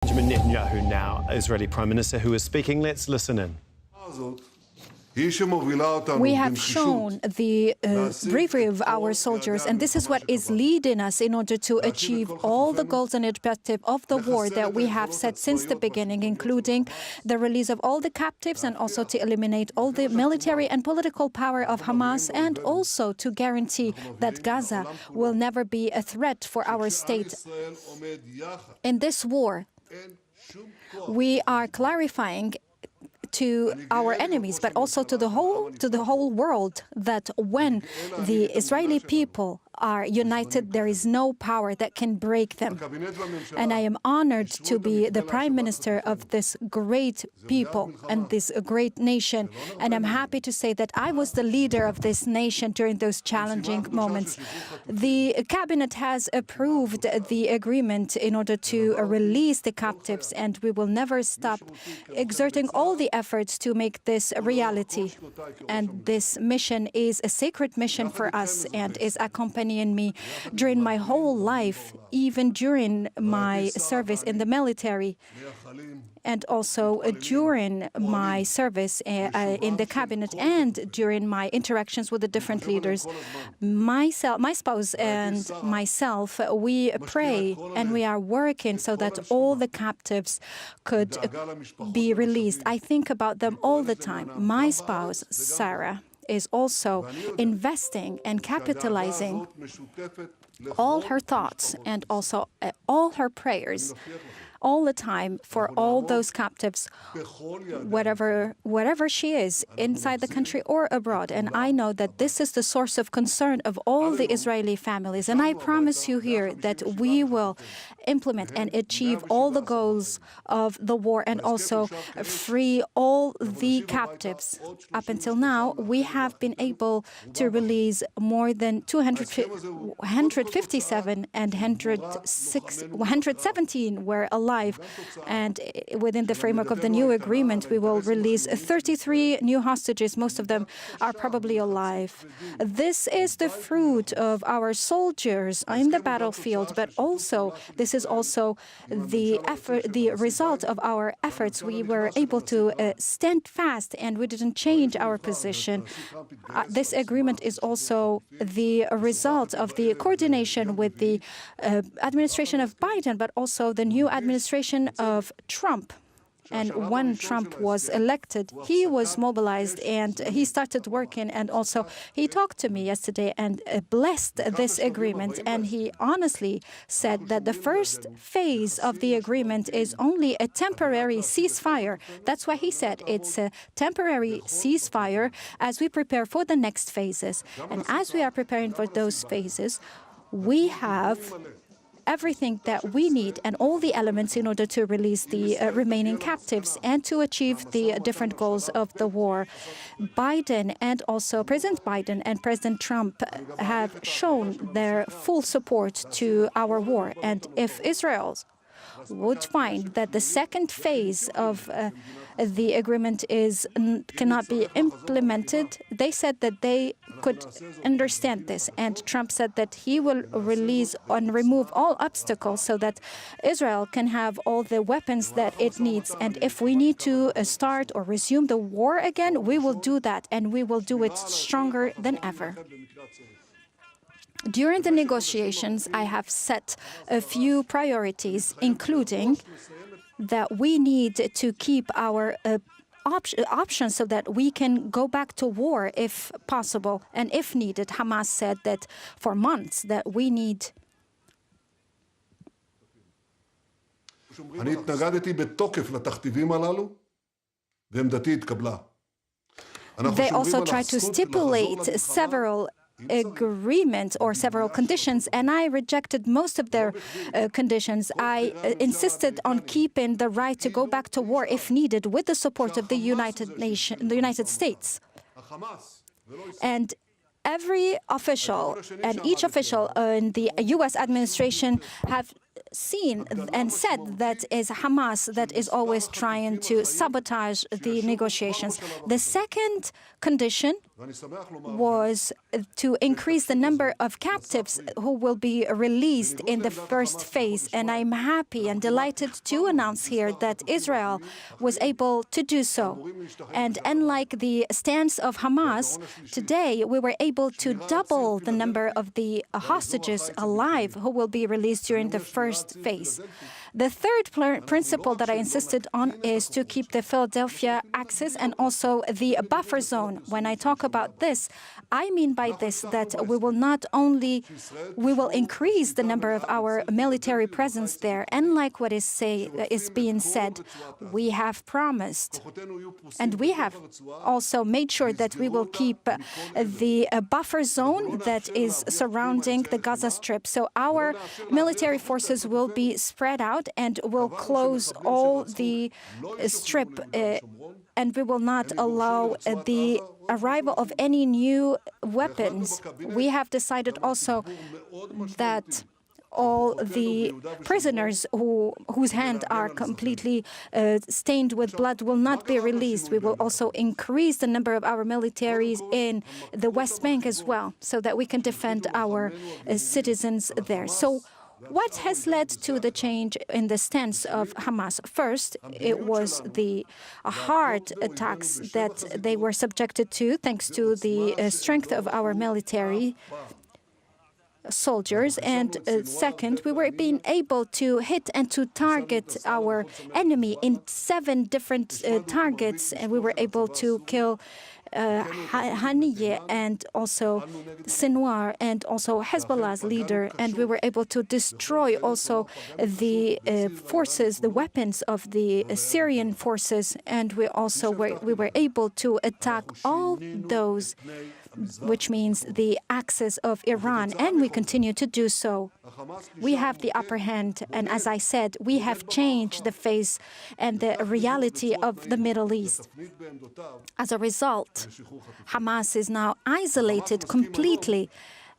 Benjamin Netanyahu now, Israeli Prime Minister, who is speaking. Let's listen in. We have shown the bravery of our soldiers, and this is what is leading us in order to achieve all the goals and objectives of the war that we have set since the beginning, including the release of all the captives and also to eliminate all the military and political power of Hamas, and also to guarantee that Gaza will never be a threat for our state. In this war, we are clarifying to our enemies, but also to the whole world, that when the Israeli people are united, there is no power that can break them. And I am honored to be the Prime Minister of this great people and this great nation. And I'm happy to say that I was the leader of this nation during those challenging moments. The cabinet has approved the agreement in order to release the captives, and we will never stop exerting all the efforts to make this a reality. And this mission is a sacred mission for us and is accompanying me during my whole life, even during my service in the military, and also during my service in the cabinet and during my interactions with the different leaders. My spouse and myself, we pray and we are working so that all the captives could be released. I think about them all the time. My spouse, Sarah, is also investing and capitalizing all her thoughts and also all her prayers all the time for all those captives, wherever she is, inside the country or abroad. And I know that this is the source of concern of all the Israeli families. And I promise you here that we will implement and achieve all the goals of the war and also free all the captives. Up until now, we have been able to release more than 157 and 117 were alive. And within the framework of the new agreement, we will release 33 new hostages. Most of them are probably alive. This is the fruit of our soldiers in the battlefield, but also this is also the result of our efforts. We were able to stand fast and we didn't change our position. This agreement is also the result of the coordination with the administration of Biden, but also the new administration of Trump. And when Trump was elected, he was mobilized and he started working. And also he talked to me yesterday and blessed this agreement. And he honestly said that the first phase of the agreement is only a temporary ceasefire. That's why he said it's a temporary ceasefire as we prepare for the next phases. And as we are preparing for those phases, we have everything that we need and all the elements in order to release the remaining captives and to achieve the different goals of the war. Biden and also President Biden and President Trump have shown their full support to our war. And if Israel would find that the second phase of the agreement cannot be implemented, they said that they could understand this. And Trump said that he will release and remove all obstacles so that Israel can have all the weapons that it needs. And if we need to start or resume the war again, we will do that, and we will do it stronger than ever. During the negotiations, I have set a few priorities, including that we need to keep our options so that we can go back to war if possible and if needed. Hamas said that for months that we need. They also tried to stipulate several agreements or several conditions, and I rejected most of their conditions. I insisted on keeping the right to go back to war if needed with the support of the United States. And every official and each official in the U.S. administration have seen and said that is Hamas that is always trying to sabotage the negotiations. The second condition was to increase the number of captives who will be released in the first phase. And I'm happy and delighted to announce here that Israel was able to do so. And unlike the stance of Hamas, today we were able to double the number of the hostages alive who will be released during the first phase. The third principle that I insisted on is to keep the Philadelphia axis and also the buffer zone. When I talk about this, I mean by this that we will increase the number of our military presence there. And like what is being said, we have promised, and we have also made sure that we will keep the buffer zone that is surrounding the Gaza Strip. So our military forces will be spread out and will close all the strip, and we will not allow the arrival of any new weapons. We have decided also that all the prisoners whose hands are completely stained with blood will not be released. We will also increase the number of our militaries in the West Bank as well, so that we can defend our citizens there. So what has led to the change in the stance of Hamas? First, it was the hard attacks that they were subjected to, thanks to the strength of our military soldiers. And second, we were being able to hit and to target our enemy in 7 different targets, and we were able to kill Haniyeh and also Sinwar and also Hezbollah's leader, and we were able to destroy also the forces, the weapons of the Syrian forces, and we were able to attack all those, which means the axis of Iran, and we continue to do so. We have the upper hand, and as I said, we have changed the face and the reality of the Middle East. As a result, Hamas is now isolated completely,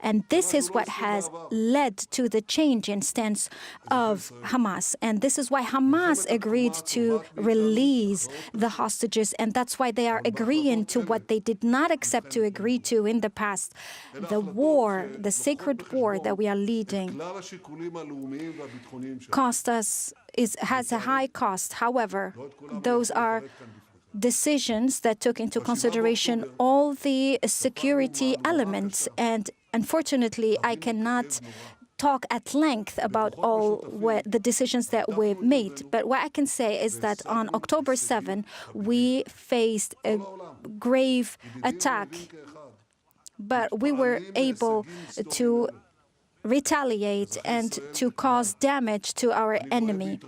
and this is what has led to the change in stance of Hamas. And this is why Hamas agreed to release the hostages, and that's why they are agreeing to what they did not accept to agree to in the past. The war, the sacred war that we are leading, has a high cost. However, those are decisions that took into consideration all the security elements, and unfortunately, I cannot talk at length about all the decisions that we've made. But what I can say is that on October 7, we faced a grave attack, but we were able to retaliate and to cause damage to our enemy.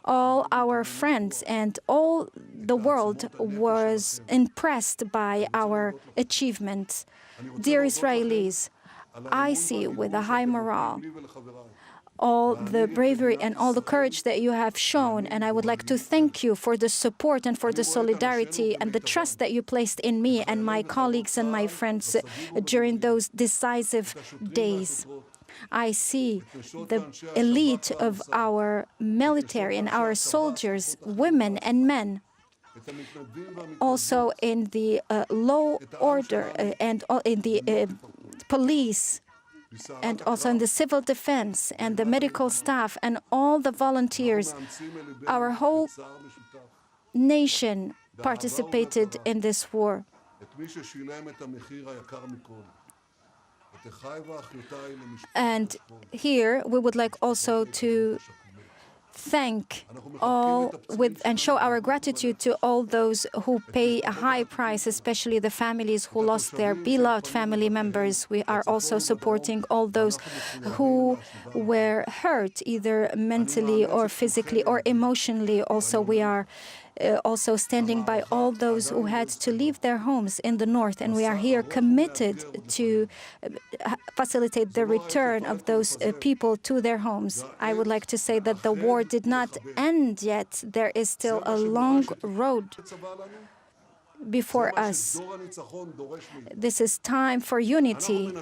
All our friends and all the world was impressed by our achievements. Dear Israelis, I see with a high morale all the bravery and all the courage that you have shown, and I would like to thank you for the support and for the solidarity and the trust that you placed in me and my colleagues and my friends during those decisive days. I see the elite of our military and our soldiers, women and men, also in the law order and in the police, and also in the civil defense and the medical staff and all the volunteers. Our whole nation participated in this war. And here we would like also to thank and show our gratitude to all those who pay a high price, especially the families who lost their beloved family members. We are also supporting all those who were hurt, either mentally or physically or emotionally. Also, we are also standing by all those who had to leave their homes in the north, and we are here committed to facilitate the return of those people to their homes. I would like to say that the war did not end yet. There is still a long road before us. This is time for unity.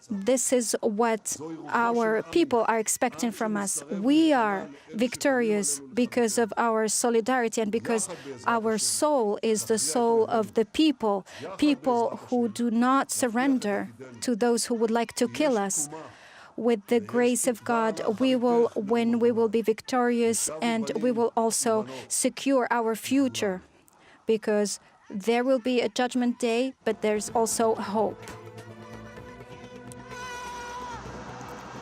This is what our people are expecting from us. We are victorious because of our solidarity and because our soul is the soul of the people, people who do not surrender to those who would like to kill us. With the grace of God, we will win, we will be victorious, and we will also secure our future, because there will be a judgment day, but there's also hope.